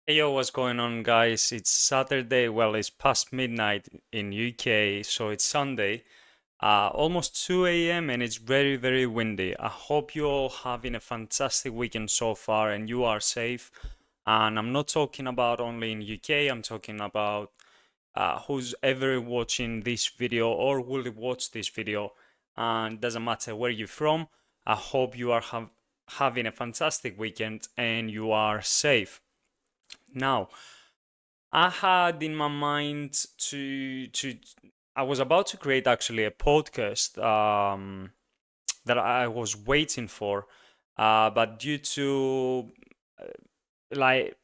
Hey yo, what's going on, guys? It's Saturday. Well, it's past midnight in UK, so it's Sunday. Almost 2 a.m. and it's very, very windy. I hope you're all having a fantastic weekend so far and you are safe. And I'm not talking about only in UK, I'm talking about who's ever watching this video or will watch this video. And doesn't matter where you're from. I hope you are having a fantastic weekend and you are safe. Now, I had in my mind to I was about to create actually a podcast that I was waiting for, but due to like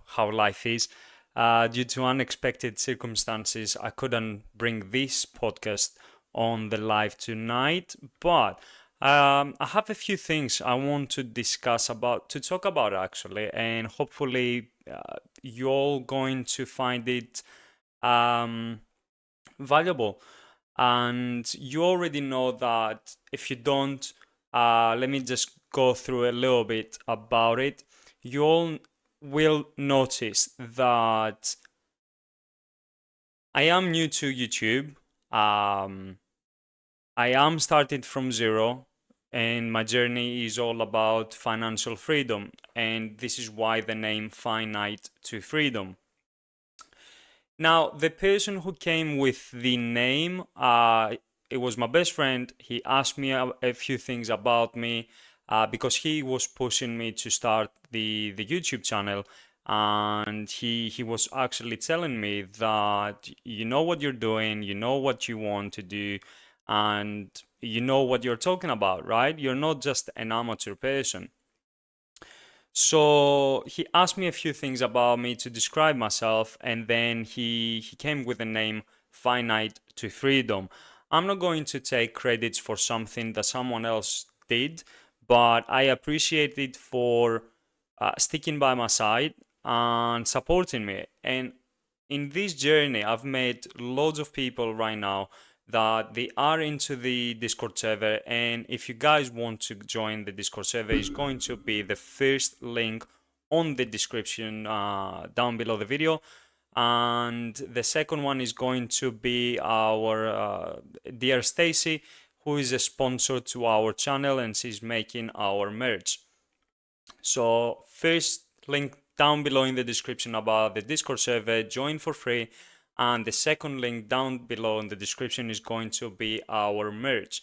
how life is, due to unexpected circumstances, I couldn't bring this podcast on the live tonight. But I have a few things I want to discuss about to talk about actually, and hopefully you're all going to find it um, valuable. And you already know that. If you don't, let me just go through a little bit about it. You all will notice that I am new to YouTube. I am started from zero, and my journey is all about financial freedom. And this is why the name Finite to Freedom. Now, the person who came with the name, it was my best friend. He asked me a few things about me because he was pushing me to start the YouTube channel. And he was actually telling me that you know what you're doing, you know what you want to do, and you know what you're talking about, right? You're not just an amateur person. So he asked me a few things about me to describe myself, and then he came with the name Finite to Freedom. I'm not going to take credits for something that someone else did, but I appreciate it for sticking by my side and supporting me. And in this journey, I've met loads of people right now that they are into the Discord server. And if you guys want to join the Discord server, it's going to be the first link on the description down below the video. And the second one is going to be our dear Stacy, who is a sponsor to our channel and she's making our merch. So first link down below in the description about the Discord server, join for free. And the second link down below in the description is going to be our merch.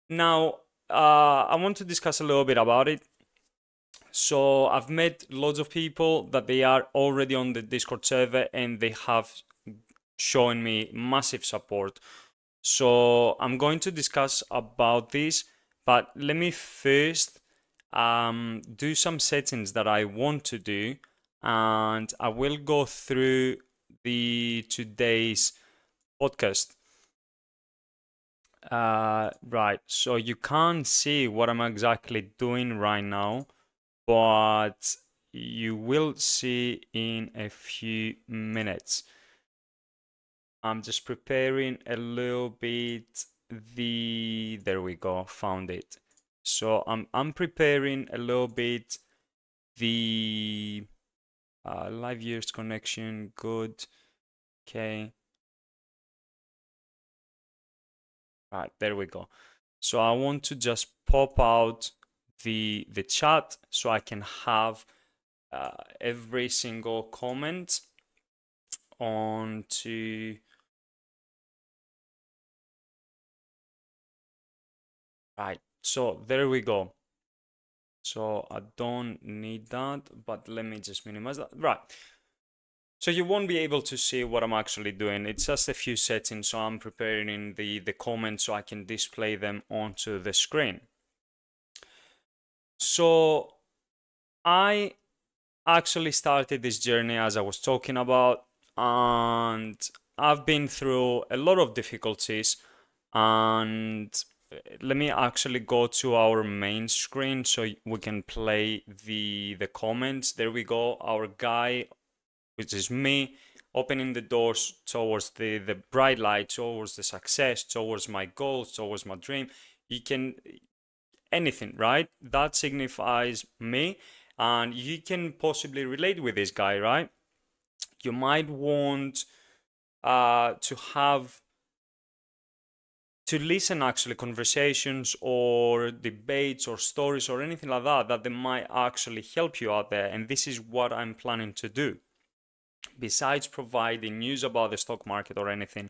Now, I want to discuss a little bit about it. So I've met loads of people that they are already on the Discord server and they have shown me massive support. So I'm going to discuss about this, but let me first do some settings that I want to do, and I will go through the today's podcast. Right, so you can't see what I'm exactly doing right now, but you will see in a few minutes. I'm just preparing a little bit there we go, found it. So I'm preparing a little bit the live viewers connection, good. Okay. Right, there we go. So I want to just pop out the chat so I can have every single comment onto. Right, so there we go. So I don't need that, but let me just minimize that. Right. So you won't be able to see what I'm actually doing. It's just a few settings, so I'm preparing the comments so I can display them onto the screen. So I actually started this journey as I was talking about, and I've been through a lot of difficulties. And let me actually go to our main screen so we can play the comments. There we go. Our guy, which is me, opening the doors towards the bright light, towards the success, towards my goals, towards my dream. You can anything, right? That signifies me. And you can possibly relate with this guy, right? You might want to have to listen actually conversations or debates or stories or anything like that that they might actually help you out there. And this is what I'm planning to do. Besides providing news about the stock market or anything,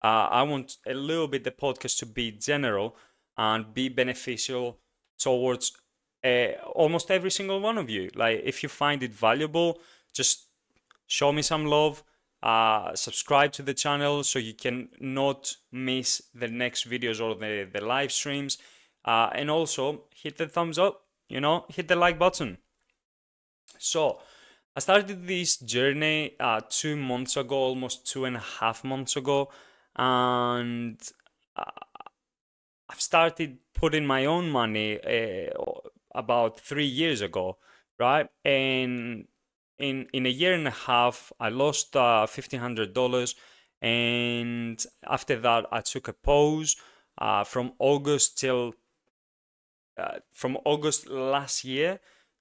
I want a little bit the podcast to be general and be beneficial towards almost every single one of you. Like, if you find it valuable, just show me some love. Subscribe to the channel so you can not miss the next videos or the live streams. And also hit the thumbs up, hit the like button. So I started this journey 2 months ago, almost 2.5 months ago, and uh, I've started putting my own money about 3 years ago, right? And in a year and a half, I lost $1,500, and after that, I took a pause from August last year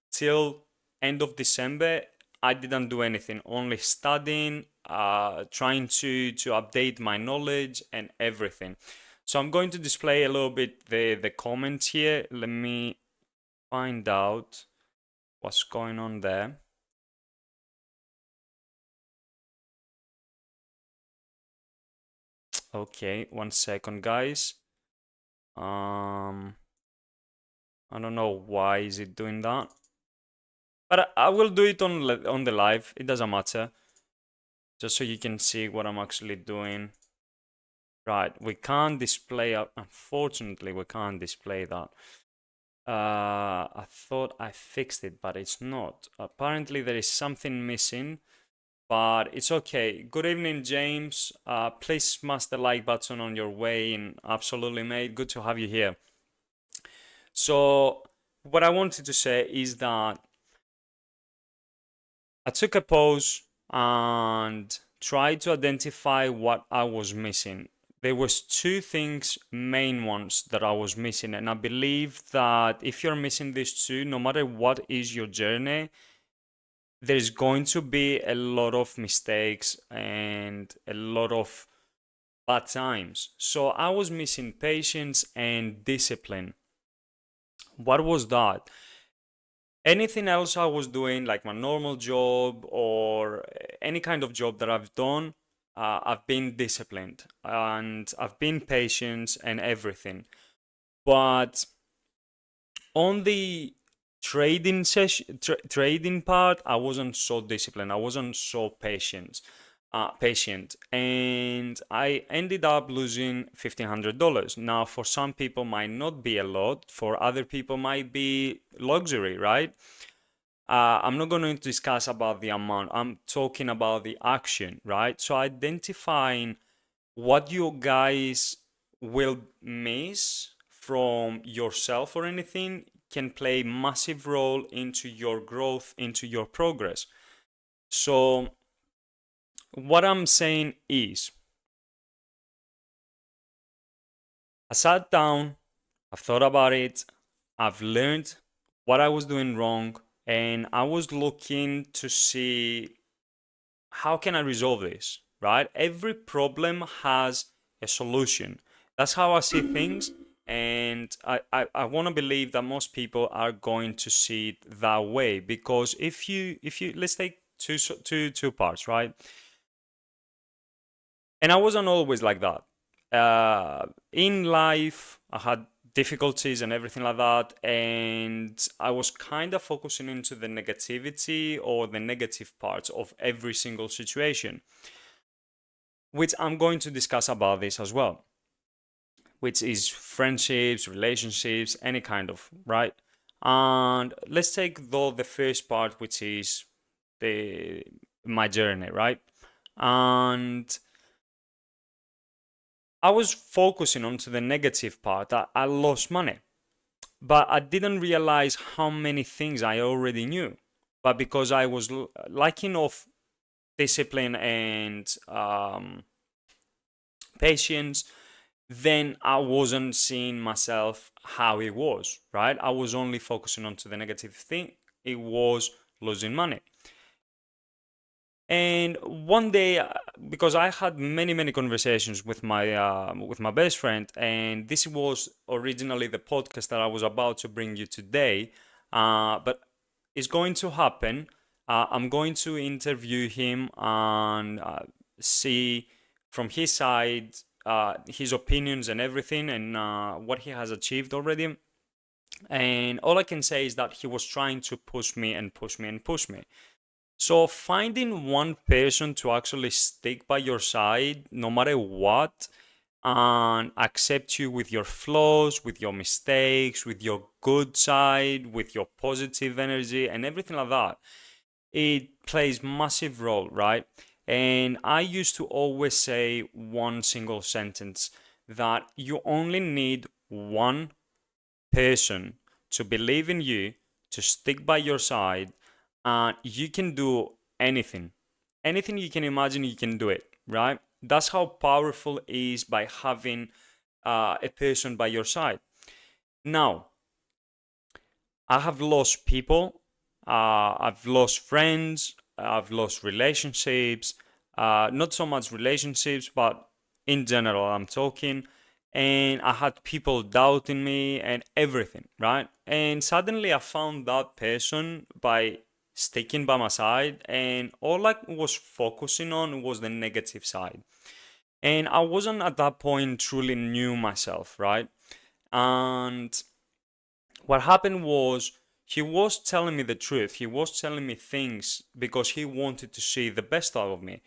till end of December. I didn't do anything, only studying, trying to update my knowledge and everything. So I'm going to display a little bit the comments here. Let me find out what's going on there. Okay, 1 second, guys. I don't know why is it doing that, but I will do it on the live. It doesn't matter, just so you can see what I'm actually doing. Right, we can't display, unfortunately, we can't display that. I thought I fixed it, but it's not. Apparently, there is something missing, but it's okay. Good evening, James. Please smash the like button on your way in. Absolutely, mate. Good to have you here. So, what I wanted to say is that I took a pause and tried to identify what I was missing. There was two things, main ones, that I was missing, and I believe that if you're missing these two, no matter what is your journey, there's going to be a lot of mistakes and a lot of bad times. So I was missing patience and discipline. What was that? Anything else I was doing, like my normal job or any kind of job that I've done, I've been disciplined and I've been patient and everything. But on the trading part, I wasn't so disciplined. I wasn't so patient, and I ended up losing $1,500. Now, for some people, might not be a lot. For other people, might be luxury, right? I'm not going to discuss about the amount. I'm talking about the action, right? So identifying what you guys will miss from yourself or anything can play massive role into your growth, into your progress. So what I'm saying is, I sat down, I've thought about it, I've learned what I was doing wrong, and I was looking to see how can I resolve this, right? Every problem has a solution. That's how I see things, and I want to believe that most people are going to see it that way, because if you let's take two parts, right? And I wasn't always like that. In life, I had difficulties and everything like that, and I was kind of focusing into the negativity or the negative parts of every single situation, which I'm going to discuss about this as well, which is friendships, relationships, any kind of, right? And let's take though the first part, which is the my journey, right? And I was focusing on to the negative part. I lost money, but I didn't realize how many things I already knew. But because I was lacking of discipline and patience, then I wasn't seeing myself how it was, right? I was only focusing on to the negative thing, it was losing money. And one day, because I had many conversations with my best friend, and this was originally the podcast that I was about to bring you today, but it's going to happen. I'm going to interview him and see from his side his opinions and everything, and what he has achieved already. And all I can say is that he was trying to push me and push me and push me. So finding one person to actually stick by your side, no matter what, and accept you with your flaws, with your mistakes, with your good side, with your positive energy and everything like that, it plays massive role, right? And I used to always say one single sentence that you only need one person to believe in you, to stick by your side, and you can do anything. Anything you can imagine, you can do it, right? That's how powerful it is by having a person by your side. Now, I have lost people, I've lost friends, I've lost relationships, not so much relationships, but in general, I'm talking. And I had people doubting me and everything, right? And suddenly I found that person by sticking by my side, and all I was focusing on was the negative side. And I wasn't at that point truly knew myself, right? And what happened was he was telling me the truth. He was telling me things because he wanted to see the best out of me.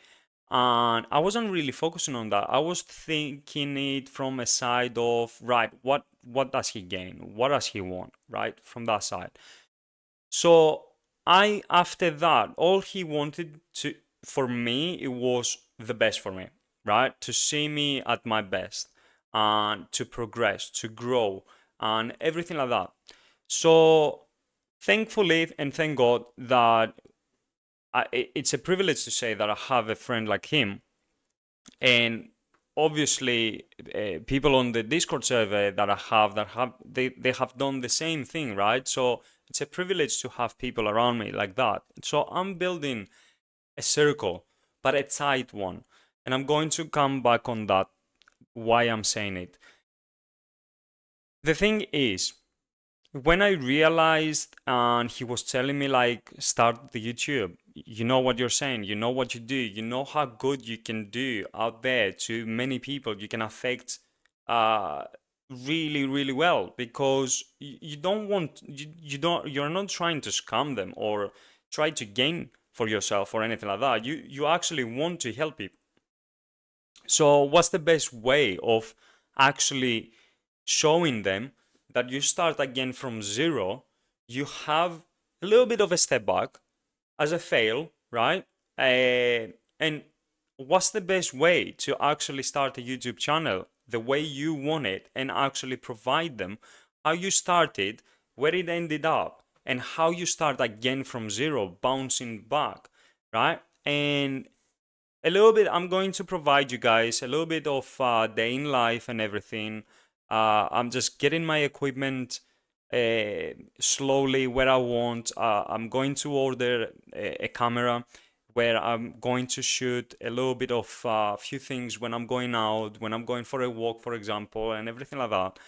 And I wasn't really focusing on that. I was thinking it from a side of, right, what does he gain? What does he want, right? From that side. So I after that, all he wanted to for me, it was the best for me, right? To see me at my best and to progress, to grow, and everything like that. So thankfully and thank God that it's a privilege to say that I have a friend like him. And obviously, people on the Discord server that I have they have done the same thing, right? So it's a privilege to have people around me like that. So I'm building a circle, but a tight one. And I'm going to come back on that, why I'm saying it. The thing is, when I realized and he was telling me like start the YouTube, you know what you're saying, you know what you do, you know how good you can do out there to many people, you can affect uh really well because you don't want you're not trying to scam them or try to gain for yourself or anything like that. You actually want to help people. So what's the best way of actually showing them that you start again from zero? You have a little bit of a step back as a fail, right? And what's the best way to actually start a YouTube channel the way you want it and actually provide them how you started, where it ended up, and how you start again from zero, bouncing back, right? And a little bit, I'm going to provide you guys a little bit of day in life and everything. I'm just getting my equipment slowly where I want. I'm going to order a camera where I'm going to shoot a little bit of a few things when I'm going out, when I'm going for a walk, for example, and everything like that.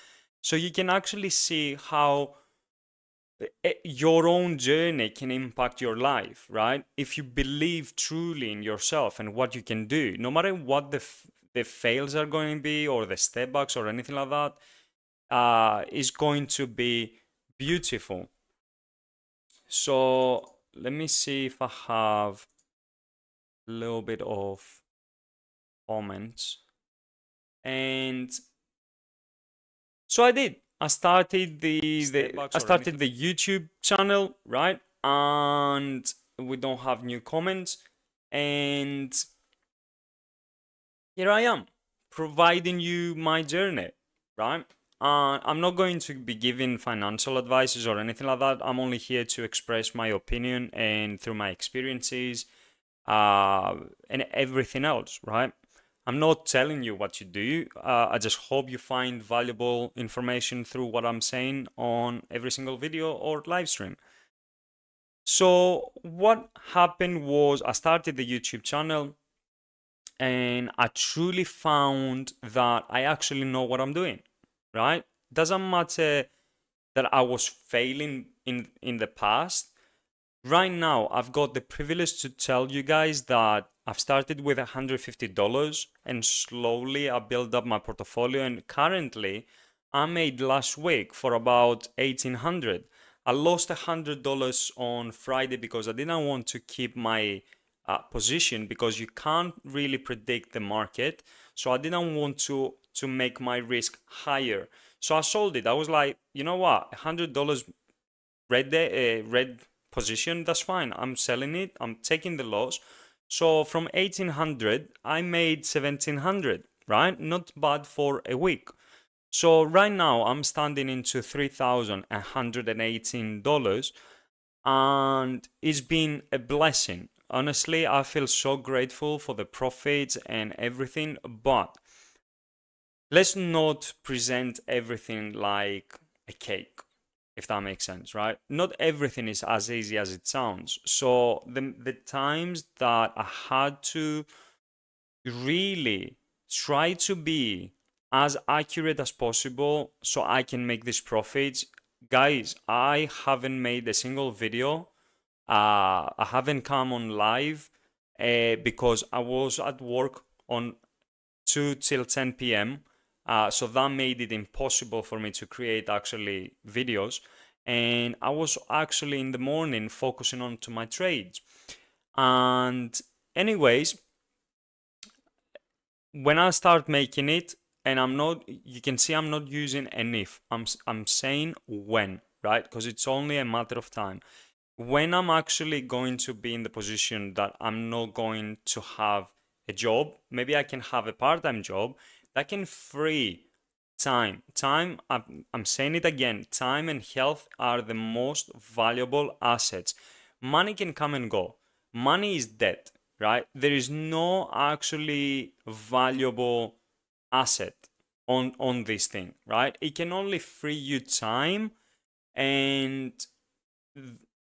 So you can actually see how your own journey can impact your life, right? If you believe truly in yourself and what you can do, no matter what the fails are going to be or the step backs or anything like that, is going to be beautiful. So let me see if I have a little bit of comments. And so I did. I started the YouTube channel, right? And we don't have new comments. And here I am, providing you my journey, right? I'm not going to be giving financial advices or anything like that. I'm only here to express my opinion and through my experiences, and everything else, right? I'm not telling you what to do. I just hope you find valuable information through what I'm saying on every single video or live stream. So what happened was I started the YouTube channel and I truly found that I actually know what I'm doing, right? Doesn't matter that I was failing in the past. Right now, I've got the privilege to tell you guys that I've started with $150 and slowly I built up my portfolio, and currently I made last week for about 1800. I lost $100 on Friday because I didn't want to keep my position because you can't really predict the market. So I didn't want to make my risk higher. So I sold it. I was like, you know what, $100 red position, that's fine. I'm selling it. I'm taking the loss. So from 1800, I made 1700, right? Not bad for a week. So right now I'm standing into $3,118 and it's been a blessing. Honestly, I feel so grateful for the profits and everything, but let's not present everything like a cake, if that makes sense, right? Not everything is as easy as it sounds. So the times that I had to really try to be as accurate as possible so I can make these profits. Guys, I haven't made a single video. I haven't come on live because I was at work on 2 till 10 p.m. So that made it impossible for me to create actually videos. And I was actually in the morning focusing on to my trades. And anyways, when I start making it, and I'm not, you can see I'm not using an if. I'm saying when, right? Because it's only a matter of time. When I'm actually going to be in the position that I'm not going to have a job, maybe I can have a part-time job that can free time. I'm saying it again, time and health are the most valuable assets. Money can come and go. Money is dead, right? There is no actually valuable asset on this thing, right? It can only free you time, and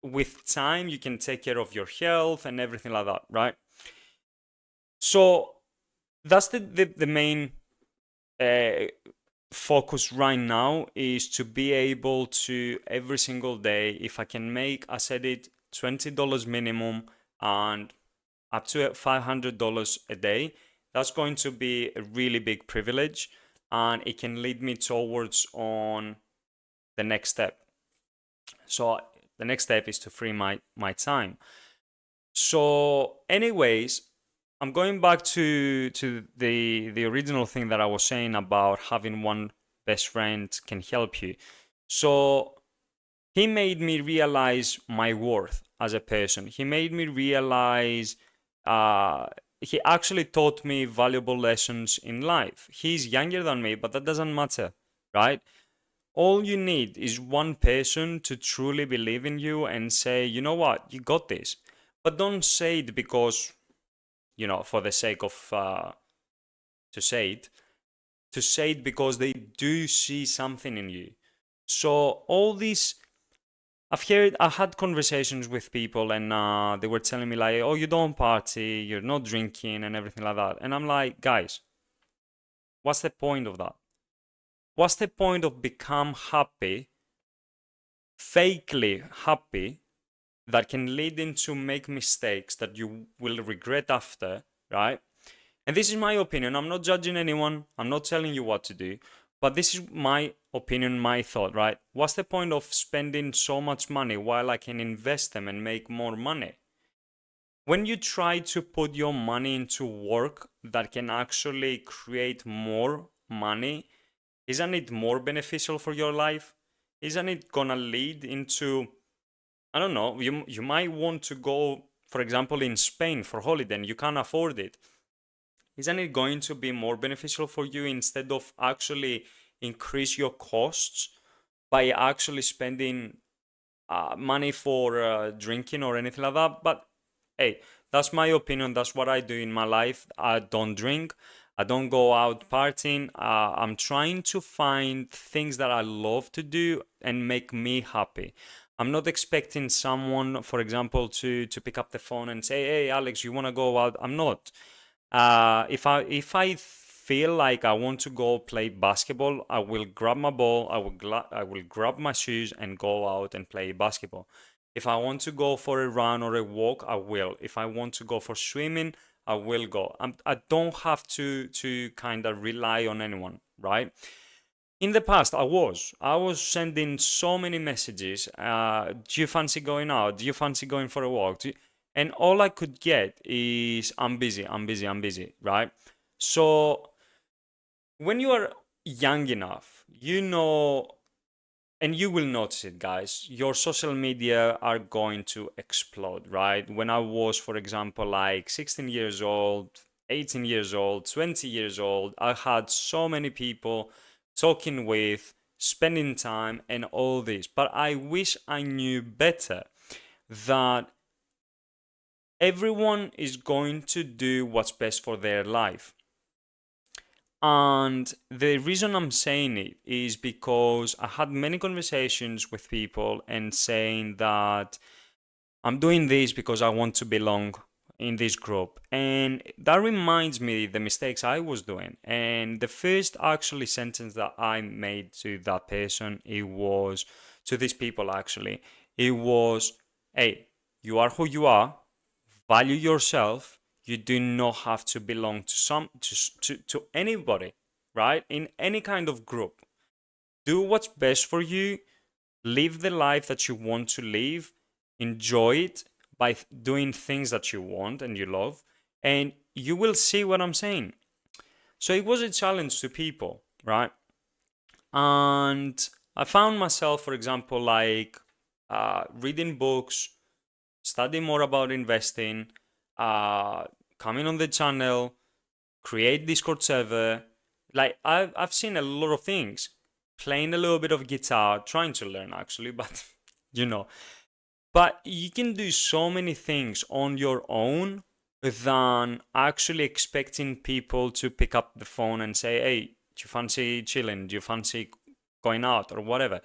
with time you can take care of your health and everything like that, right? So that's the main uh, focus right now, is to be able to every single day, if I can make, I said it, $20 minimum and up to $500 a day, that's going to be a really big privilege, and it can lead me towards on the next step. So the next step is to free my time. So anyways, I'm going back to the original thing that I was saying about having one best friend can help you. So he made me realize my worth as a person. He made me realize uh he actually taught me valuable lessons in life. He's younger than me, but that doesn't matter, right? All you need is one person to truly believe in you and say, you know what, you got this. But don't say it because, for the sake of to say it, to say it because they do see something in you. So all these, I had conversations with people, and they were telling me like, oh, you don't party, you're not drinking and everything like that. And I'm like, guys, what's the point of that? What's the point of become happy, fakely happy, that can lead into make mistakes that you will regret after, right? And this is my opinion. I'm not judging anyone. I'm not telling you what to do. But this is my opinion, my thought, right? What's the point of spending so much money while I can invest them and make more money? When you try to put your money into work that can actually create more money, isn't it more beneficial for your life? Isn't it gonna lead into, I don't know, you might want to go, for example, in Spain for holiday and you can't afford it. Isn't it going to be more beneficial for you instead of actually increase your costs by actually spending money for drinking or anything like that? But hey, that's my opinion. That's what I do in my life. I don't drink. I don't go out partying. I'm trying to find things that I love to do and make me happy. I'm not expecting someone, for example, to pick up the phone and say, "Hey, Alex, you want to go out?" I'm not. If I feel like I want to go play basketball, I will grab my ball, I will grab my shoes and go out and play basketball. If I want to go for a run or a walk, I will. If I want to go for swimming, I will go. I don't have to kind of rely on anyone, right? In the past, I was sending so many messages. Do you fancy going out? Do you fancy going for a walk? And all I could get is I'm busy, I'm busy, I'm busy, right? So when you are young enough, and you will notice it, guys, your social media are going to explode, right? When I was, for example, like 16 years old, 18 years old, 20 years old, I had so many people talking with, spending time, and all this. But I wish I knew better that everyone is going to do what's best for their life. And the reason I'm saying it is because I had many conversations with people and saying that I'm doing this because I want to belong in this group. And that reminds me the mistakes I was doing. And the first actually sentence that I made to that person, it was to these people actually, it was, hey, you are who you are, value yourself. You do not have to belong to anybody, right? In any kind of group. Do what's best for you, live the life that you want to live, enjoy it by doing things that you want and you love, and you will see what I'm saying. So it was a challenge to people, right? And I found myself, for example, like reading books, studying more about investing, uh, coming on the channel, create Discord server. Like I've seen a lot of things, playing a little bit of guitar, trying to learn actually, but you know. But you can do so many things on your own than actually expecting people to pick up the phone and say, "Hey, do you fancy chilling? Do you fancy going out or whatever?"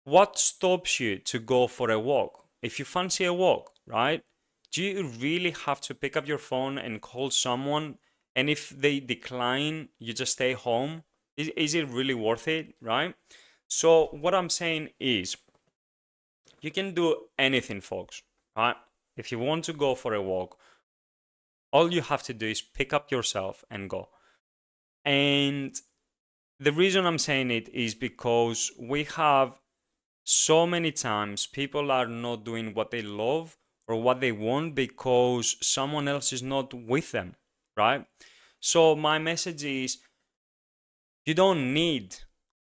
What stops you to go for a walk? If you fancy a walk, right? Do you really have to pick up your phone and call someone? And if they decline, you just stay home? Is it really worth it, right? So, what I'm saying is, you can do anything, folks, right? If you want to go for a walk, all you have to do is pick up yourself and go. And the reason I'm saying it is because we have so many times people are not doing what they love or what they want because someone else is not with them, right? So my message is, you don't need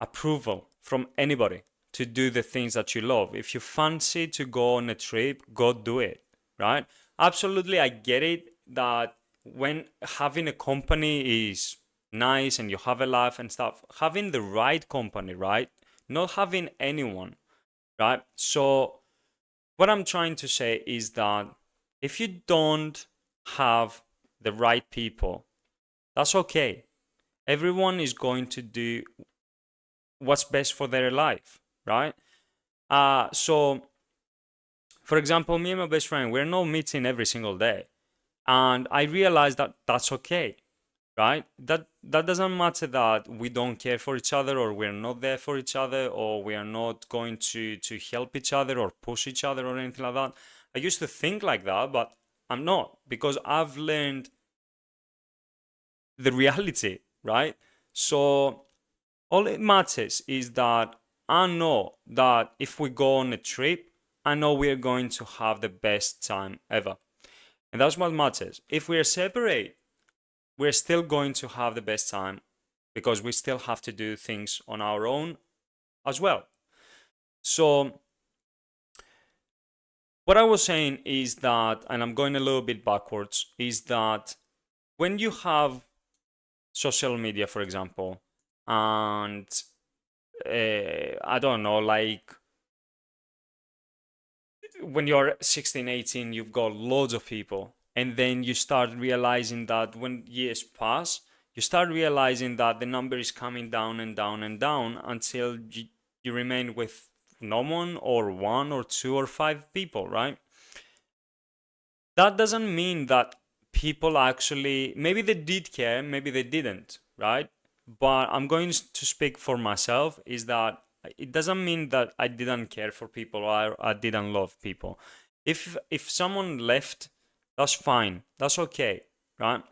approval from anybody to do the things that you love. If you fancy to go on a trip, go do it, right? Absolutely, I get it that when having a company is nice and you have a life and stuff, having the right company, right? Not having anyone, right? So, what I'm trying to say is that if you don't have the right people, that's okay. Everyone is going to do what's best for their life, right? So, for example, me and my best friend, we're not meeting every single day, and I realized that that's okay, right? That doesn't matter that we don't care for each other, or we're not there for each other, or we are not going to help each other or push each other or anything like that. I used to think like that, but I'm not, because I've learned the reality, right? So all it matters is that I know that if we go on a trip, I know we're going to have the best time ever. And that's what matters. If we're separate, we're still going to have the best time because we still have to do things on our own as well. So, what I was saying is that, and I'm going a little bit backwards, is that when you have social media, for example, and I don't know, like when you're 16, 18, you've got loads of people. And then you start realizing that when years pass, you start realizing that the number is coming down and down and down until you remain with no one or one or two or five people, right? That doesn't mean that people actually, maybe they did care, maybe they didn't, right? But I'm going to speak for myself is that it doesn't mean that I didn't care for people or I didn't love people. If someone left, that's fine. That's okay, right?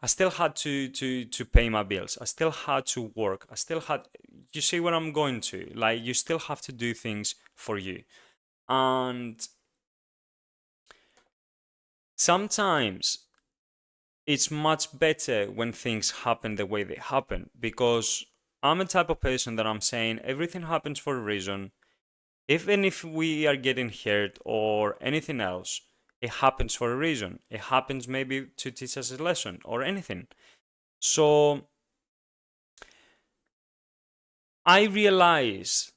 I still had to pay my bills. I still had to work. I still had, you see what I'm going to? Like, you still have to do things for you. And sometimes it's much better when things happen the way they happen, because I'm a type of person that I'm saying everything happens for a reason. Even if we are getting hurt or anything else, it happens for a reason. It happens maybe to teach us a lesson or anything. So I realize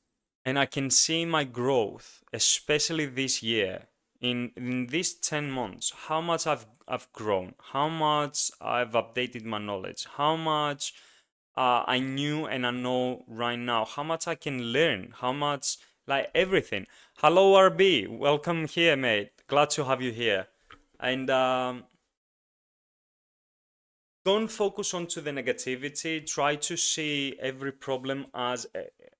and I can see my growth, especially this year, in these 10 months, how much I've grown, how much I've updated my knowledge, how much I knew and I know right now, how much I can learn, how much, like everything. Hello, RB, welcome here, mate. Glad to have you here. And don't focus onto the negativity. Try to see every problem as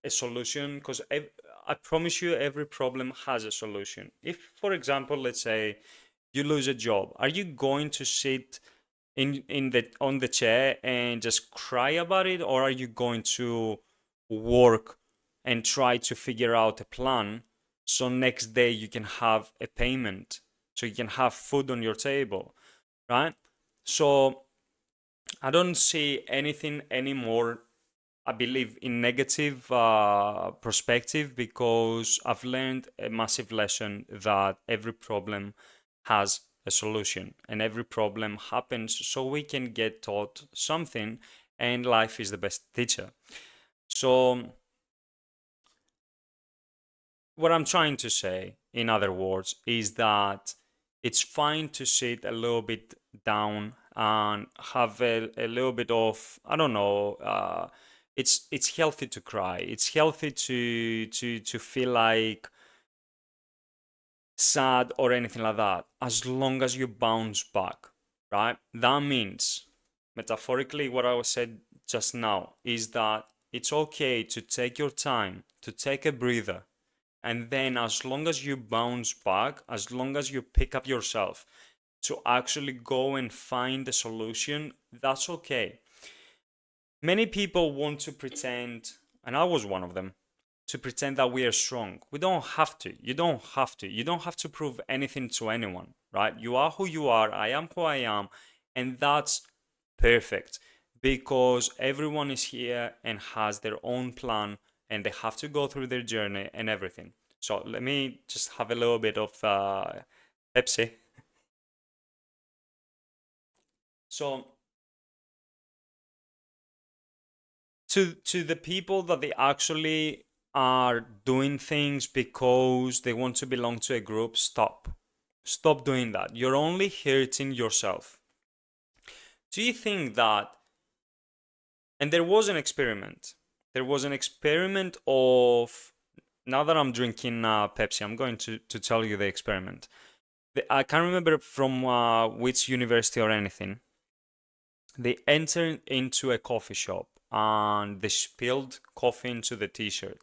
a solution, because I promise you every problem has a solution. If, for example, let's say you lose a job, are you going to sit in the on the chair and just cry about it, or are you going to work and try to figure out a plan so next day you can have a payment, so you can have food on your table, right? So I don't see anything anymore, I believe, in negative perspective, because I've learned a massive lesson that every problem has a solution and every problem happens so we can get taught something, and life is the best teacher. So what I'm trying to say, in other words, is that it's fine to sit a little bit down and have a little bit of, I don't know, it's healthy to cry. It's healthy to feel like sad or anything like that, as long as you bounce back, right? That means, metaphorically, what I was said just now is that it's okay to take your time, to take a breather, and then as long as you bounce back, as long as you pick up yourself to actually go and find a solution, that's okay. Many people want to pretend, and I was one of them, to pretend that we are strong. We don't have to. You don't have to. You don't have to prove anything to anyone, right? You are who you are. I am who I am. And that's perfect, because everyone is here and has their own plan, and they have to go through their journey and everything. So let me just have a little bit of Pepsi. So to the people that they actually are doing things because they want to belong to a group, stop doing that. You're only hurting yourself. Do you think that, and there was an experiment of, now that I'm drinking Pepsi, I'm going to tell you the experiment. I can't remember from which university or anything. They entered into a coffee shop and they spilled coffee into the t-shirt.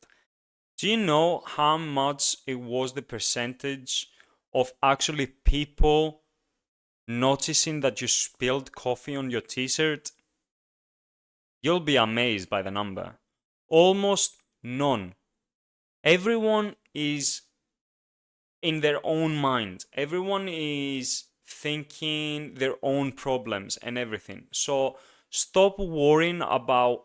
Do you know how much it was, the percentage of actually people noticing that you spilled coffee on your t-shirt? You'll be amazed by the number. Almost none. Everyone is in their own mind. Everyone is thinking their own problems and everything. So stop worrying about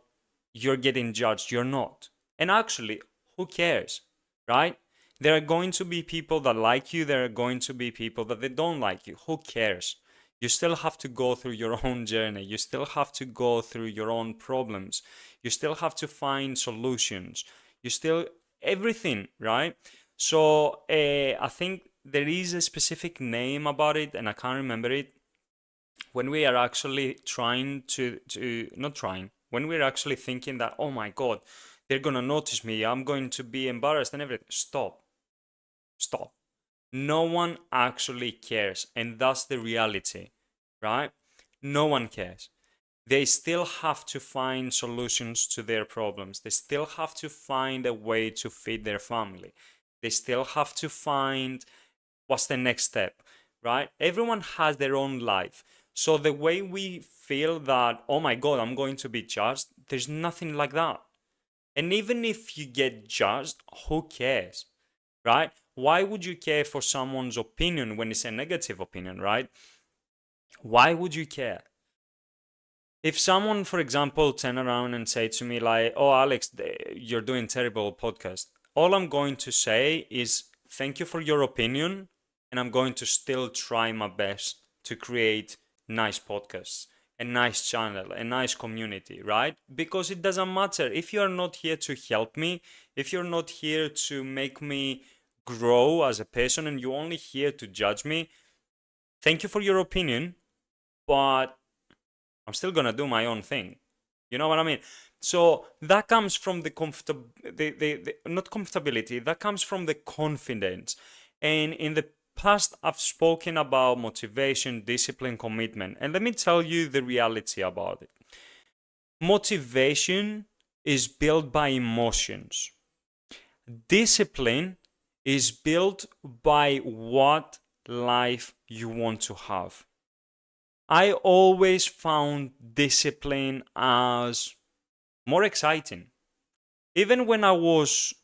you're getting judged. You're not. And actually, who cares, right? There are going to be people that like you. There are going to be people that they don't like you. Who cares? You still have to go through your own journey. You still have to go through your own problems. You still have to find solutions. You still, everything, right? So I think there is a specific name about it, and I can't remember it. When we are actually trying to not trying, when we're actually thinking that, oh my God, They're gonna notice me. I'm going to be embarrassed and everything. Stop. Stop. No one actually cares. And that's the reality, right? No one cares. They still have to find solutions to their problems. They still have to find a way to feed their family. They still have to find what's the next step, right? Everyone has their own life. So the way we feel that, oh my God, I'm going to be judged, there's nothing like that. And even if you get judged, who cares, right? Why would you care for someone's opinion when it's a negative opinion, right? Why would you care? If someone, for example, turn around and say to me like, "Oh, Alex, you're doing terrible podcast," all I'm going to say is, "Thank you for your opinion, and I'm going to still try my best to create nice podcasts, a nice channel, a nice community," right? Because it doesn't matter if you are not here to help me, if you're not here to make me grow as a person, and you're only here to judge me. Thank you for your opinion, but I'm still gonna do my own thing. You know what I mean? So that comes from the not comfortability, that comes from the confidence. And in the past, I've spoken about motivation, discipline, commitment. And let me tell you the reality about it. Motivation is built by emotions. Discipline is built by what life you want to have. I always found discipline as more exciting. Even when I was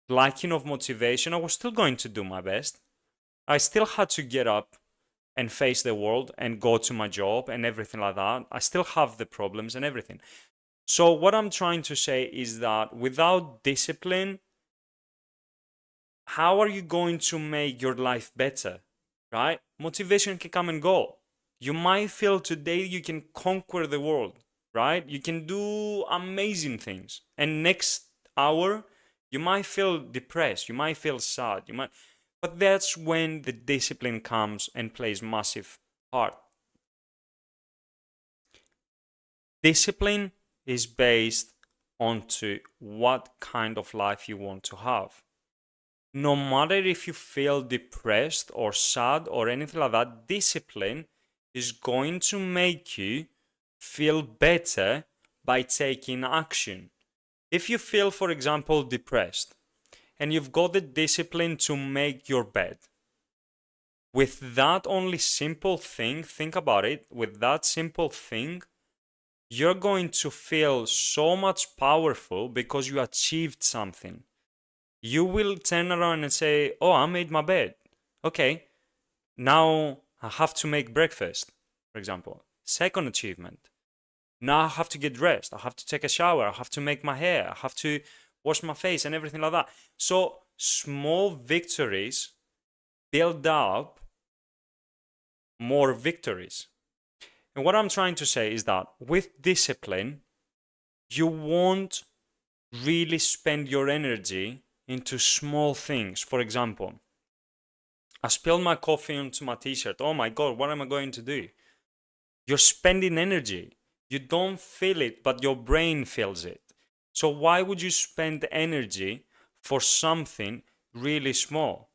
lacking of motivation, I was still going to do my best. I still had to get up and face the world and go to my job and everything like that. I still have the problems and everything. So what I'm trying to say is that without discipline, how are you going to make your life better, right? Motivation can come and go. You might feel today you can conquer the world, right? You can do amazing things. And next hour, you might feel depressed. You might feel sad. But that's when the discipline comes and plays massive part. Discipline is based onto what kind of life you want to have. No matter if you feel depressed or sad or anything like that, discipline is going to make you feel better by taking action. If you feel, for example, depressed and you've got the discipline to make your bed, with that only simple thing, think about it, with that simple thing, you're going to feel so much powerful because you achieved something. You will turn around and say, "Oh, I made my bed. Okay, now I have to make breakfast," for example. Second achievement. Now I have to get dressed. I have to take a shower. I have to make my hair. I have to wash my face and everything like that. So small victories build up more victories. And what I'm trying to say is that with discipline, you won't really spend your energy into small things. For example, I spilled my coffee onto my t-shirt. Oh my God, what am I going to do? You're spending energy. You don't feel it, but your brain feels it. So why would you spend energy for something really small,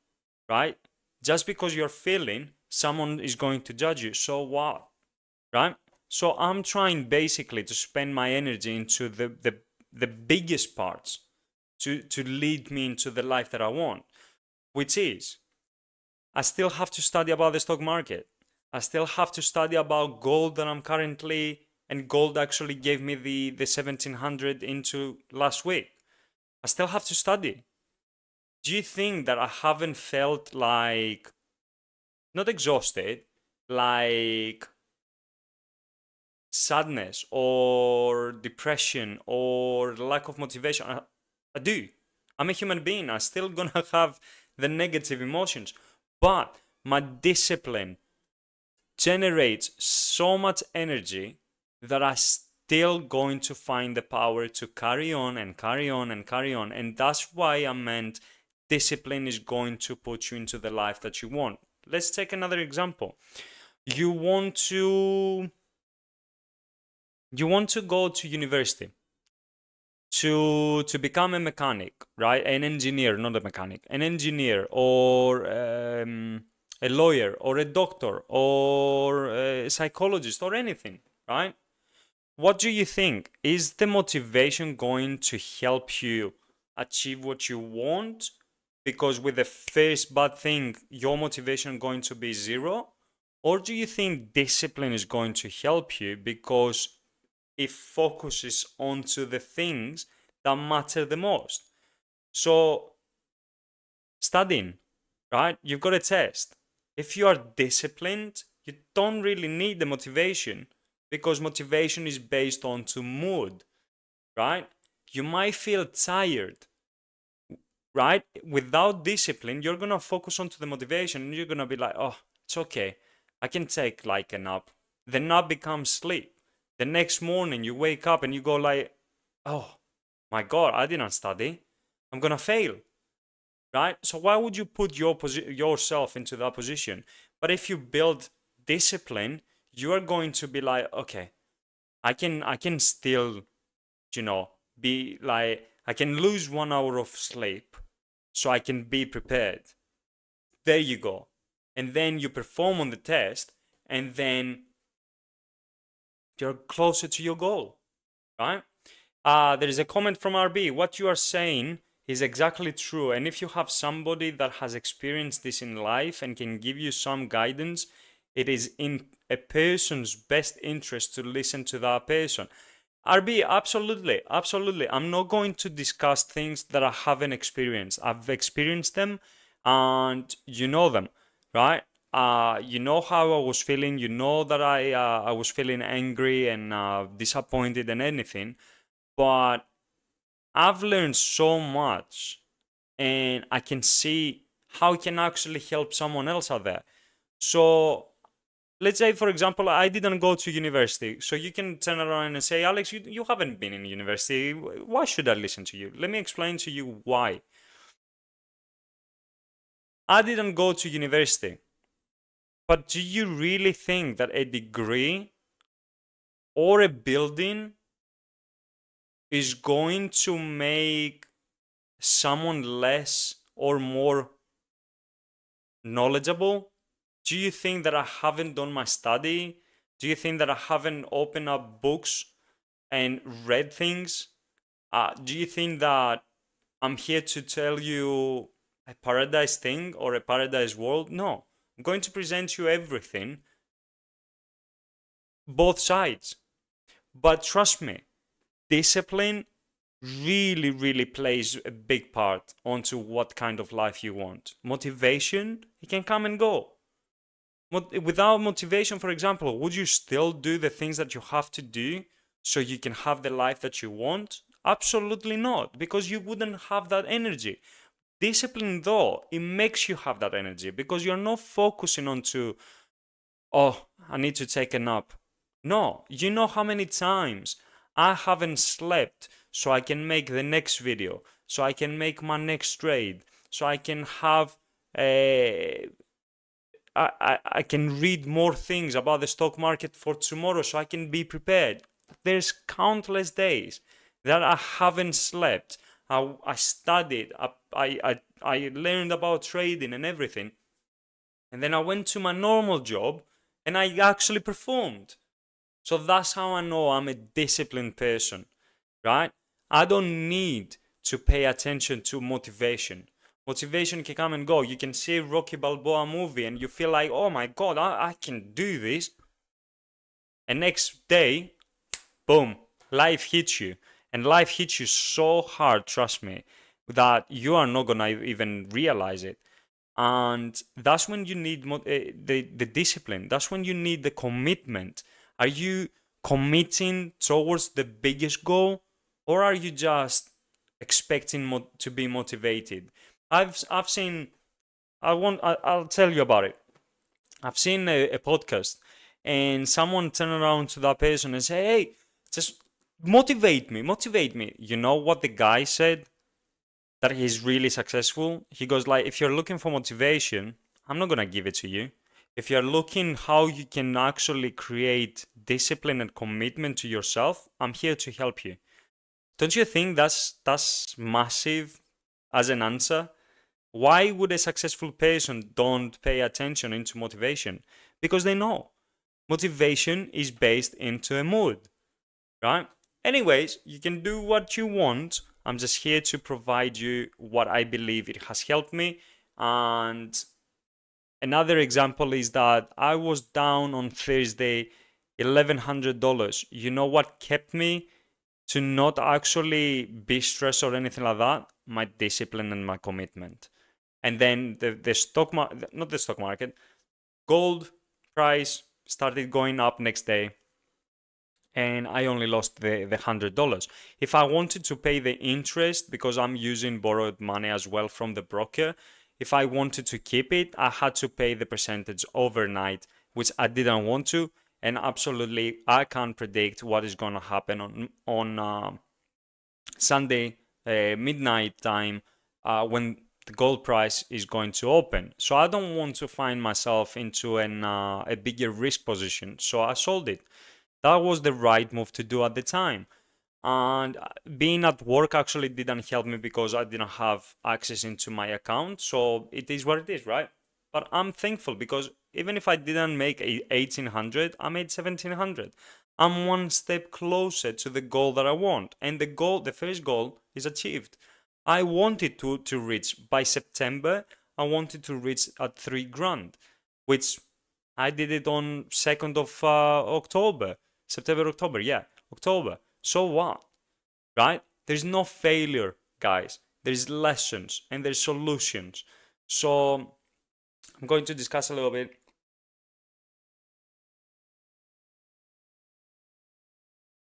right? Just because you're feeling, someone is going to judge you. So what, right? So I'm trying basically to spend my energy into the biggest parts to lead me into the life that I want, which is I still have to study about the stock market. I still have to study about gold that I'm currently, and gold actually gave me the 1700 into last week. I still have to study. Do you think that I haven't felt like, not exhausted, like sadness or depression or lack of motivation? I do. I'm a human being. I'm still gonna have the negative emotions. But my discipline generates so much energy that I'm still going to find the power to carry on and carry on and carry on. And that's why I meant discipline is going to put you into the life that you want. Let's take another example. You want to go to university. to become a mechanic, right? An engineer, not a mechanic, an engineer or a lawyer or a doctor or a psychologist or anything, right? What do you think? Is the motivation going to help you achieve what you want? Because with the first bad thing, your motivation going to be zero? Or do you think discipline is going to help you because it focuses onto the things that matter the most? So, studying, right? You've got a test. If you are disciplined, you don't really need the motivation because motivation is based on to mood, right? You might feel tired, right? Without discipline, you're gonna focus onto the motivation and you're gonna be like, oh, it's okay. I can take like a nap. The nap becomes sleep. The next morning you wake up and you go like, oh my God, I didn't study. I'm gonna fail, right? So why would you put yourself into that position? But if you build discipline, you are going to be like, okay, I can still, you know, be like, I can lose 1 hour of sleep so I can be prepared. There you go. And then you perform on the test and then you're closer to your goal, right? There is a comment from RB. What you are saying is exactly true. And if you have somebody that has experienced this in life and can give you some guidance, it is in a person's best interest to listen to that person. RB, absolutely, absolutely. I'm not going to discuss things that I haven't experienced. I've experienced them and you know them, right? You know how I was feeling. You know that I was feeling angry and disappointed and anything. But I've learned so much and I can see how it can actually help someone else out there. So let's say, for example, I didn't go to university. So you can turn around and say, Alex, you haven't been in university. Why should I listen to you? Let me explain to you why. I didn't go to university. But do you really think that a degree or a building is going to make someone less or more knowledgeable? Do you think that I haven't done my study? Do you think that I haven't opened up books and read things? Do you think that I'm here to tell you a paradise thing or a paradise world? No. I'm going to present you everything, both sides. But trust me, discipline really, really plays a big part onto what kind of life you want. Motivation, it can come and go. Without motivation, for example, would you still do the things that you have to do so you can have the life that you want? Absolutely not, because you wouldn't have that energy. Discipline, though, it makes you have that energy because you're not focusing on to, oh, I need to take a nap. No, you know how many times I haven't slept so I can make the next video, so I can make my next trade, so I can have a I can read more things about the stock market for tomorrow so I can be prepared. There's countless days that I haven't slept. I studied, I learned about trading and everything. And then I went to my normal job and I actually performed. So that's how I know I'm a disciplined person, right? I don't need to pay attention to motivation. Motivation can come and go. You can see Rocky Balboa movie and you feel like, oh my God, I can do this. And next day, boom, life hits you. And life hits you so hard, trust me, that you are not gonna even realize it. And that's when you need the discipline. That's when you need the commitment. Are you committing towards the biggest goal, or are you just expecting to be motivated? I've seen. I'll tell you about it. I've seen a podcast, and someone turn around to that person and say, "Hey, just motivate me, motivate me." You know what the guy said? That he's really successful. He goes like, if you're looking for motivation, I'm not gonna give it to you. If you're looking how you can actually create discipline and commitment to yourself, I'm here to help you. Don't you think that's massive as an answer? Why would a successful person don't pay attention into motivation? Because they know motivation is based into a mood, right? Anyways, you can do what you want. I'm just here to provide you what I believe it has helped me. And another example is that I was down on Thursday, $1,100. You know what kept me to not actually be stressed or anything like that? My discipline and my commitment. And then the stock market, not the stock market, gold price started going up next day, and I only lost the $100. If I wanted to pay the interest, because I'm using borrowed money as well from the broker, if I wanted to keep it, I had to pay the percentage overnight, which I didn't want to. And absolutely, I can't predict what is going to happen on Sunday midnight time when the gold price is going to open. So I don't want to find myself into a bigger risk position. So I sold it. That was the right move to do at the time. And being at work actually didn't help me because I didn't have access into my account. So it is what it is, right? But I'm thankful because even if I didn't make 1800, I made 1700. I'm one step closer to the goal that I want. And the first goal is achieved. I wanted to reach by September, I wanted to reach at 3 grand, which I did it on 2nd of October. September, October, yeah, October. So what? Right? There's no failure, guys. There's lessons and there's solutions. So I'm going to discuss a little bit.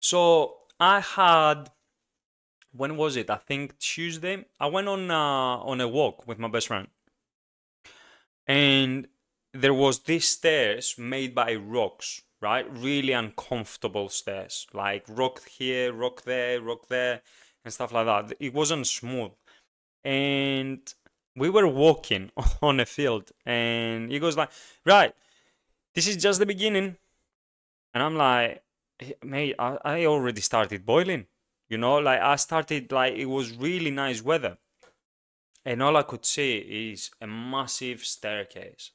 So I had, when was it? I think Tuesday. I went on a walk with my best friend, and there was these stairs made by rocks, right? Really uncomfortable stairs, like rock here, rock there, and stuff like that. It wasn't smooth. And we were walking on a field, and he goes like, right, this is just the beginning. And I'm like, mate, I already started boiling. You know, like I started, like it was really nice weather. And all I could see is a massive staircase.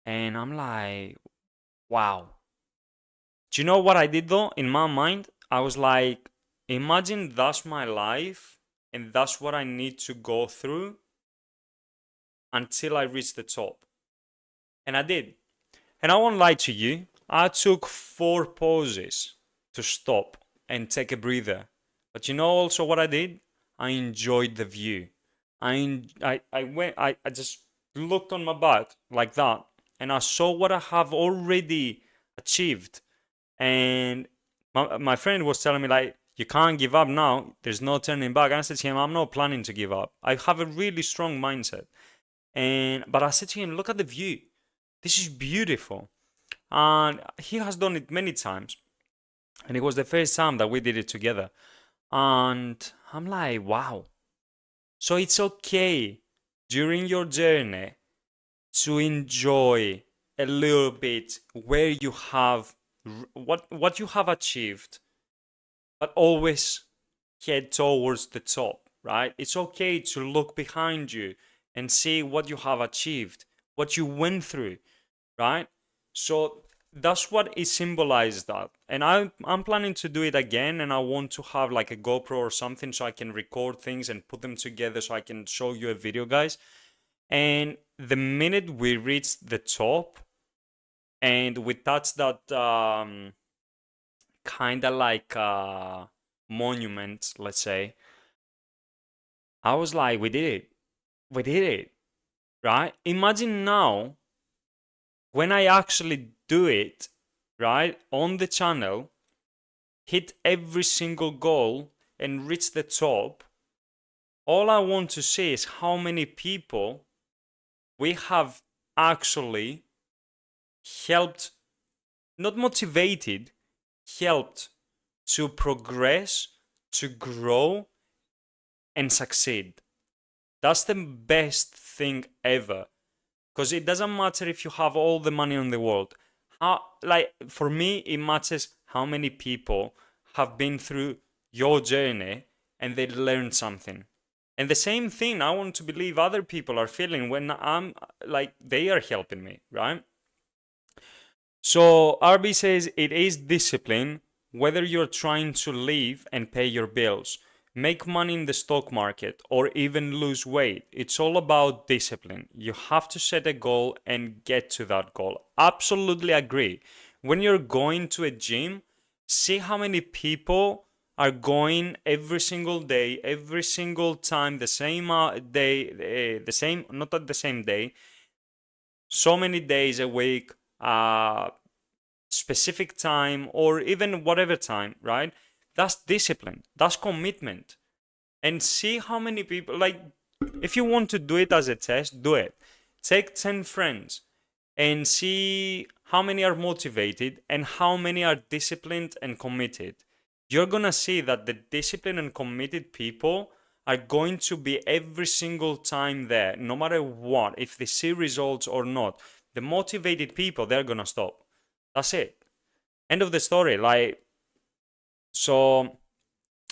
And I'm like, wow. Do you know what I did though? In my mind, I was like, imagine that's my life and that's what I need to go through until I reach the top. And I did. And I won't lie to you, I took 4 pauses to stop and take a breather. But you know also what I did? I enjoyed the view. I just looked on my back like that and I saw what I have already achieved. And my friend was telling me like, you can't give up now. There's no turning back. And I said to him, I'm not planning to give up. I have a really strong mindset. But I said to him, look at the view. This is beautiful. And he has done it many times. And it was the first time that we did it together. And I'm like, wow. So it's okay during your journey to enjoy a little bit where you have what you have achieved, but always head towards the top, right? It's okay to look behind you and see what you have achieved, what you went through, right? So that's what it symbolizes that. And I'm planning to do it again, and I want to have like a GoPro or something so I can record things and put them together so I can show you a video, guys. And the minute we reach the top and we touch that kind of like monument, let's say, I was like, we did it. We did it, right? Imagine now when I actually do it, right, on the channel, hit every single goal and reach the top, all I want to see is how many people we have actually helped, not motivated, helped to progress, to grow, and succeed. That's the best thing ever. Because it doesn't matter if you have all the money in the world. Like for me, it matters how many people have been through your journey and they learn something. And the same thing I want to believe other people are feeling when I'm like they are helping me, right? So RB says it is discipline whether you're trying to live and pay your bills, make money in the stock market, or even lose weight. It's all about discipline. You have to set a goal and get to that goal. Absolutely agree. When you're going to a gym, see how many people are going every single day, every single time, the same day, the same, not at the same day, so many days a week, specific time, or even whatever time, right? That's discipline, that's commitment. And see how many people, like, if you want to do it as a test, do it. Take 10 friends and see how many are motivated and how many are disciplined and committed. You're gonna see that the disciplined and committed people are going to be every single time there, no matter what, if they see results or not. The motivated people, they're gonna stop. That's it. End of the story. Like, so,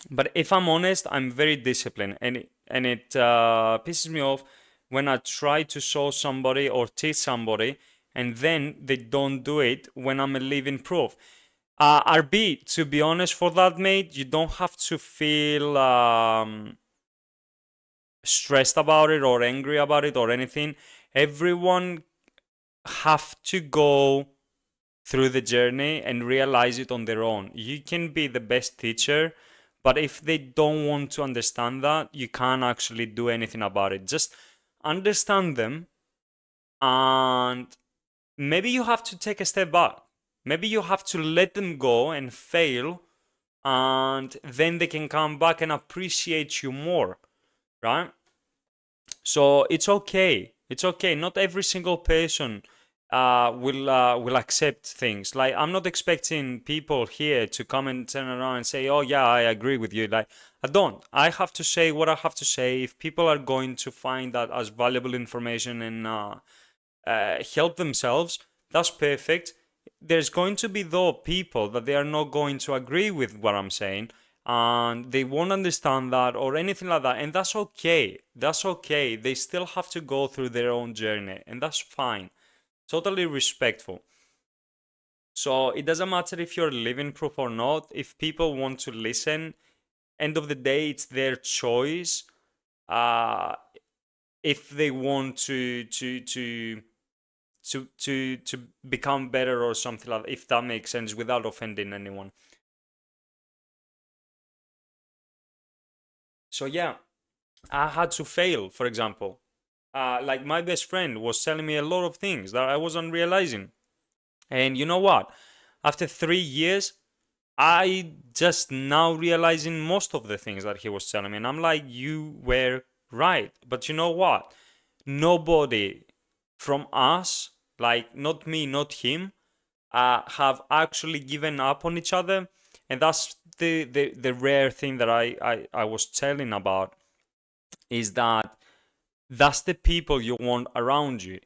but if I'm honest, I'm very disciplined, and it pisses me off when I try to show somebody or teach somebody, and then they don't do it when I'm a living proof. RB, to be honest, for that, mate, you don't have to feel stressed about it or angry about it or anything. Everyone have to go through the journey and realize it on their own. You can be the best teacher, but if they don't want to understand that, you can't actually do anything about it. Just understand them, and maybe you have to take a step back. Maybe you have to let them go and fail, and then they can come back and appreciate you more, right? So it's okay. It's okay. Not every single person will accept things. Like, I'm not expecting people here to come and turn around and say, "Oh yeah, I agree with you." Like, I don't. I have to say what I have to say. If people are going to find that as valuable information and help themselves, that's perfect. There's going to be though people that they are not going to agree with what I'm saying, and they won't understand that or anything like that, and that's okay. That's okay. They still have to go through their own journey, and that's fine. Totally respectful. So it doesn't matter if you're living proof or not. If people want to listen, end of the day, it's their choice. Uh, if they want to become better or something like that, if that makes sense, without offending anyone. So yeah, I had to fail, for example. Like, my best friend was telling me a lot of things that I wasn't realizing. And you know what? After 3 years, I just now realizing most of the things that he was telling me. And I'm like, you were right. But you know what? Nobody from us, like not me, not him, have actually given up on each other. And that's the rare thing that I was telling about, is that that's the people you want around you.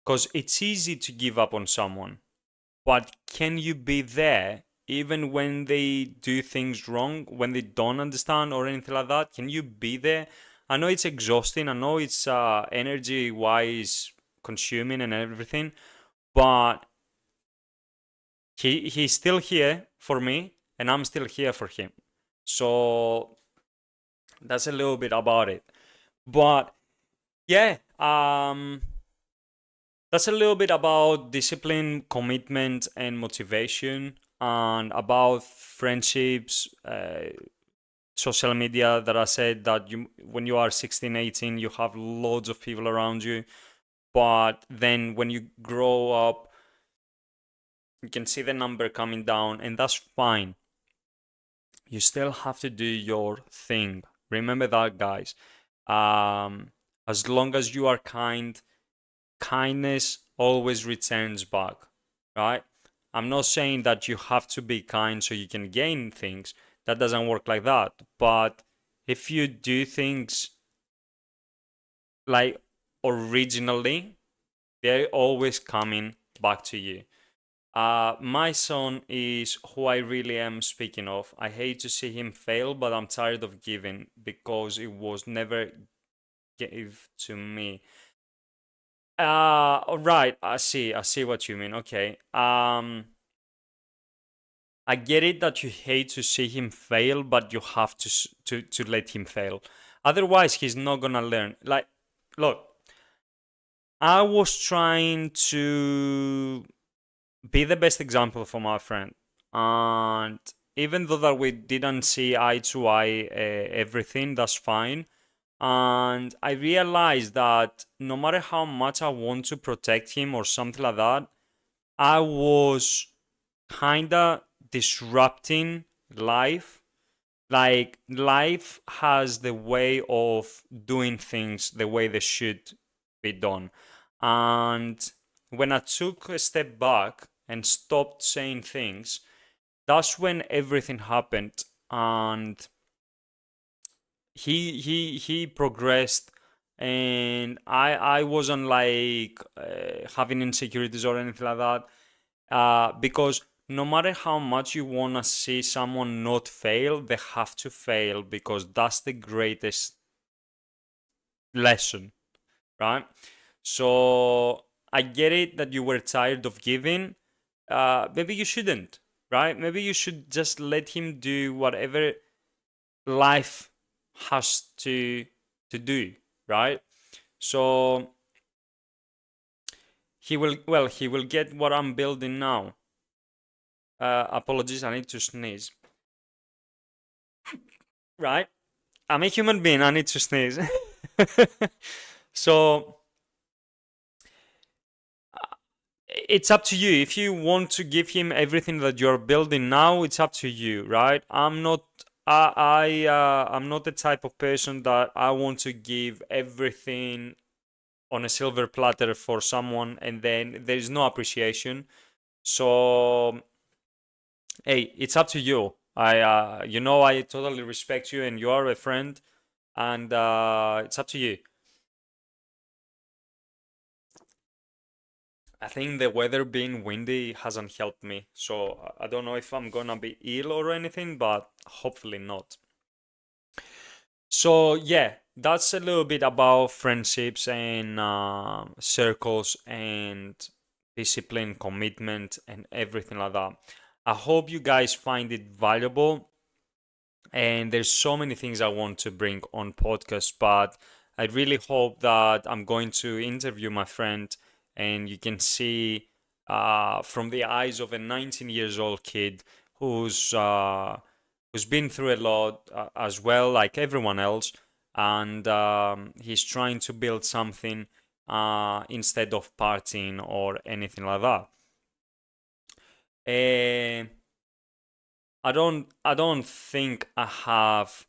Because it's easy to give up on someone, but can you be there even when they do things wrong, when they don't understand or anything like that? Can you be there? I know it's exhausting. I know it's energy wise consuming and everything, but he's still here for me, and I'm still here for him. So that's a little bit about it. But yeah, that's a little bit about discipline, commitment, and motivation, and about friendships, social media, that I said that you, when you are 16, 18, you have loads of people around you. But then when you grow up, you can see the number coming down, and that's fine. You still have to do your thing. Remember that, guys. As long as you are kind, kindness always returns back, right? I'm not saying that you have to be kind so you can gain things. That doesn't work like that. But if you do things like originally, they're always coming back to you. My son is who I really am speaking of. I hate to see him fail, but I'm tired of giving because it was never gave to me. Right. I see what you mean. Okay. I get it that you hate to see him fail, but you have to let him fail. Otherwise, he's not gonna learn. Like, look, I was trying to be the best example for my friend, and even though that we didn't see eye to eye everything, that's fine. And I realized that no matter how much I want to protect him or something like that, I was kinda disrupting life. Like life has the way of doing things the way they should be done. And when I took a step back and stopped saying things, that's when everything happened. And he progressed, and I wasn't like having insecurities or anything like that, because no matter how much you want to see someone not fail, they have to fail because that's the greatest lesson, right? So I get it that you were tired of giving. Maybe you shouldn't, right? Maybe you should just let him do whatever life has to do, right? So he will get what I'm building now. Apologies, I need to sneeze. Right? I'm a human being, I need to sneeze. So it's up to you. If you want to give him everything that you're building now, it's up to you, right? I'm not the type of person that I want to give everything on a silver platter for someone and then there's no appreciation. So hey, it's up to you. I totally respect you and you are a friend, and it's up to you. I think the weather being windy hasn't helped me, so I don't know if I'm gonna be ill or anything, but hopefully not. So yeah, that's a little bit about friendships and circles and discipline, commitment, and everything like that. I hope you guys find it valuable. And there's so many things I want to bring on podcast, but I really hope that I'm going to interview my friend and you can see from the eyes of a 19 years old kid who's been through a lot as well, like everyone else, and he's trying to build something instead of partying or anything like that. Eh, I don't think I have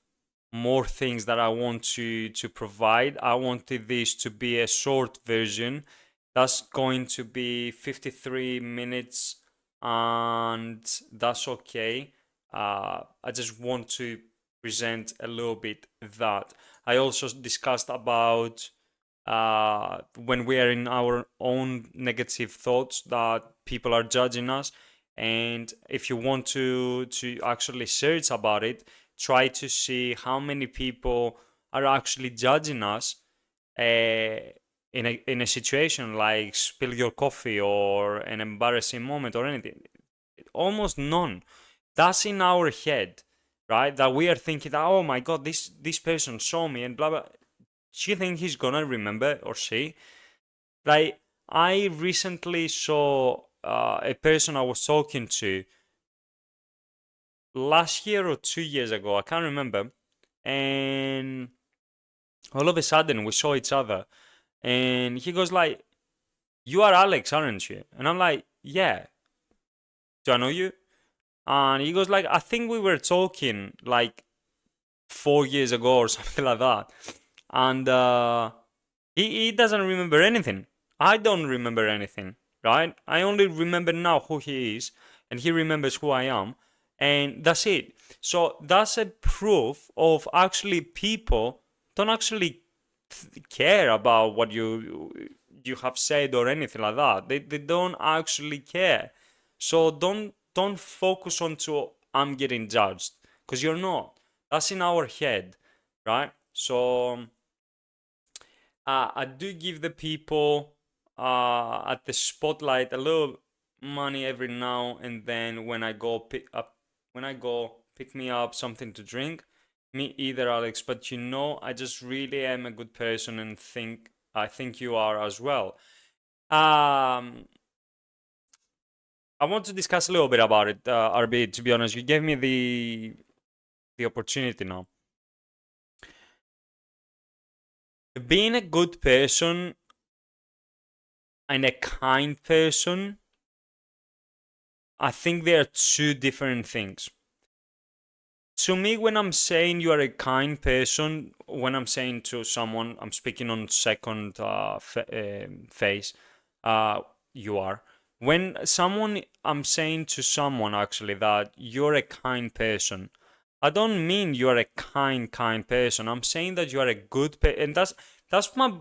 more things that I want to provide. I wanted this to be a short version. That's going to be 53 minutes and that's okay. I just want to present a little bit that. I also discussed about when we are in our own negative thoughts that people are judging us, and if you want to actually search about it, try to see how many people are actually judging us in a situation like spill your coffee or an embarrassing moment or anything. Almost none. That's in our head, right? That we are thinking, oh my god, this person saw me and blah blah. Do you think he's gonna remember or she? Like, I recently saw a person I was talking to last year or 2 years ago, I can't remember, and all of a sudden we saw each other, and he goes like, "You are Alex, aren't you?" And I'm like, "Yeah." Do I know you? And he goes like, "I think we were talking like 4 years ago or something like that," and he doesn't remember anything. I don't remember anything, right? I only remember now who he is, and he remembers who I am, and that's it. So that's a proof of actually people don't actually care about what you have said or anything like that. They don't actually care. So don't focus on to I'm getting judged, because you're not. That's in our head, right? So I do give the people at the spotlight a little money every now and then when I go pick me up something to drink. Me either, Alex, but I just really am a good person and I think you are as well. Um, I want to discuss a little bit about it, RB. To be honest, you gave me the opportunity now. Being a good person and a kind person, I think they are two different things. To me, when I'm saying you are a kind person, when I'm saying to someone, I'm speaking on second phase, uh, you are. When I'm saying to someone actually that you're a kind person, I don't mean you're a kind person. I'm saying that you are a good person, and that's my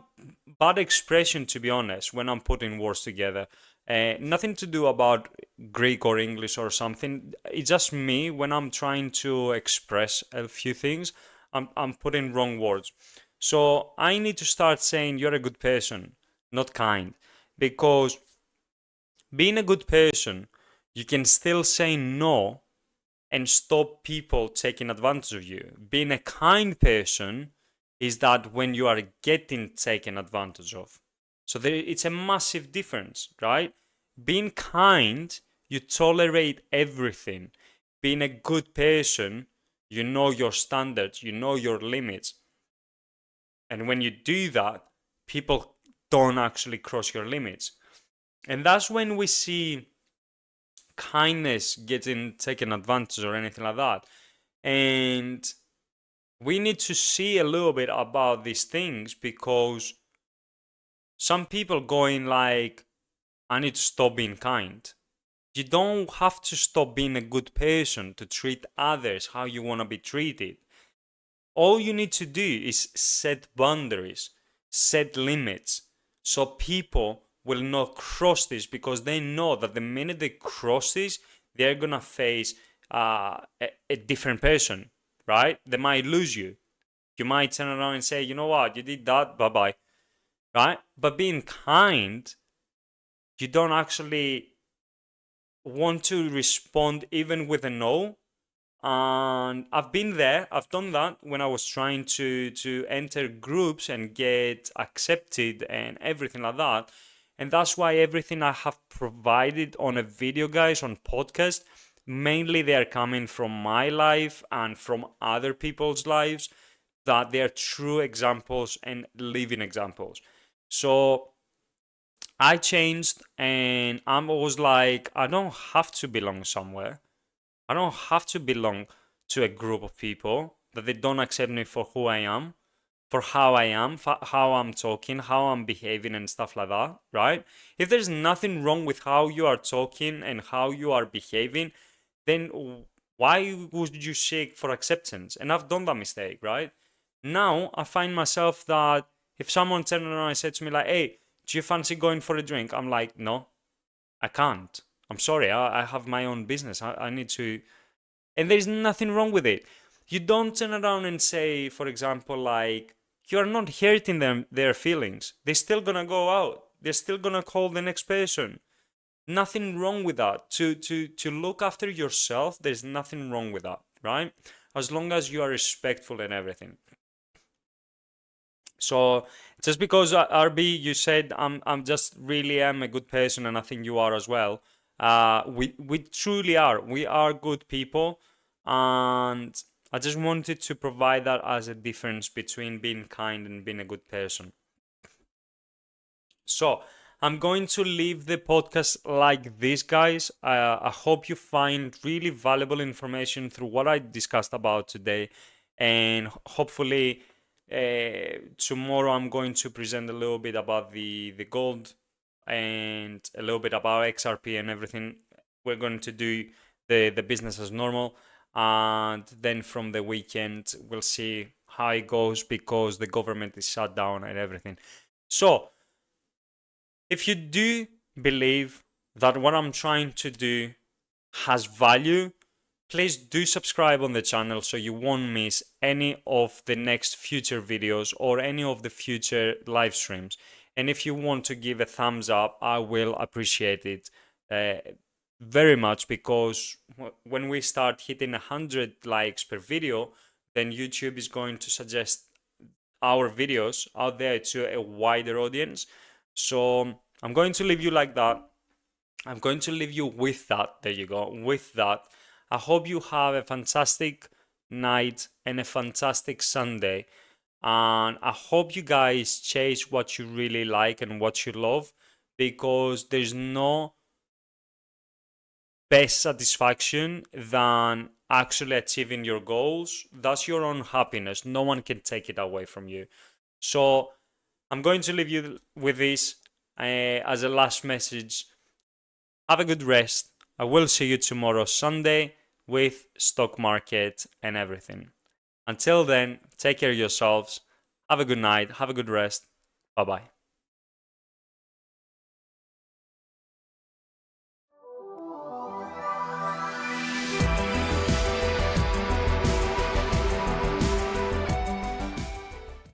bad expression, to be honest, when I'm putting words together. Nothing to do about Greek or English or something. It's just me when I'm trying to express a few things. I'm putting wrong words. So I need to start saying you're a good person, not kind, because being a good person, you can still say no and stop people taking advantage of you. Being a kind person is that when you are getting taken advantage of. So it's a massive difference, right? Being kind, you tolerate everything. Being a good person, you know your standards, you know your limits. And when you do that, people don't actually cross your limits. And that's when we see kindness getting taken advantage or anything like that. And we need to see a little bit about these things, because some people going like, I need to stop being kind. You don't have to stop being a good person to treat others how you want to be treated. All you need to do is set boundaries, set limits, so people will not cross this, because they know that the minute they cross this, they're gonna face a different person, right? They might lose you. You might turn around and say, you know what, you did that, bye bye, right? But being kind, you don't actually want to respond even with a no. And I've been there, I've done that when I was trying to enter groups and get accepted and everything like that. And that's why everything I have provided on a video, guys, on podcast, mainly they are coming from my life and from other people's lives, that they are true examples and living examples. So I changed, and I was like, I don't have to belong somewhere. I don't have to belong to a group of people that they don't accept me for who I am, for how I am, for how I'm talking, how I'm behaving, and stuff like that, right? If there's nothing wrong with how you are talking and how you are behaving, then why would you seek for acceptance? And I've done that mistake, right? Now I find myself that if someone turned around and said to me like, "Hey, do you fancy going for a drink?" I'm like, "No, I can't. I'm sorry. I have my own business. I need to." And there's nothing wrong with it. You don't turn around and say, for example, like, you're not hurting their feelings. They're still gonna go out. They're still gonna call the next person. Nothing wrong with that. To look after yourself, there's nothing wrong with that, right? As long as you are respectful and everything. So just because RB, you said I'm just really am a good person, and I think you are as well. We truly are. We are good people, and I just wanted to provide that as a difference between being kind and being a good person. So I'm going to leave the podcast like this, guys. I hope you find really valuable information through what I discussed about today, and hopefully tomorrow I'm going to present a little bit about the gold and a little bit about XRP and everything. We're going to do the business as normal, and then from the weekend we'll see how it goes, because the government is shut down and everything. So if you do believe that what I'm trying to do has value, please do subscribe on the channel so you won't miss any of the next future videos or any of the future live streams. And if you want to give a thumbs up, I will appreciate it very much, because when we start hitting 100 likes per video, then YouTube is going to suggest our videos out there to a wider audience. So I'm going to leave you like that. I'm going to leave you with that. There you go. With that, I hope you have a fantastic night and a fantastic Sunday. And I hope you guys chase what you really like and what you love, because there's no best satisfaction than actually achieving your goals. That's your own happiness. No one can take it away from you. So I'm going to leave you with this as a last message. Have a good rest. I will see you tomorrow, Sunday, with stock market and everything. Until then, take care of yourselves. Have a good night. Have a good rest. Bye bye.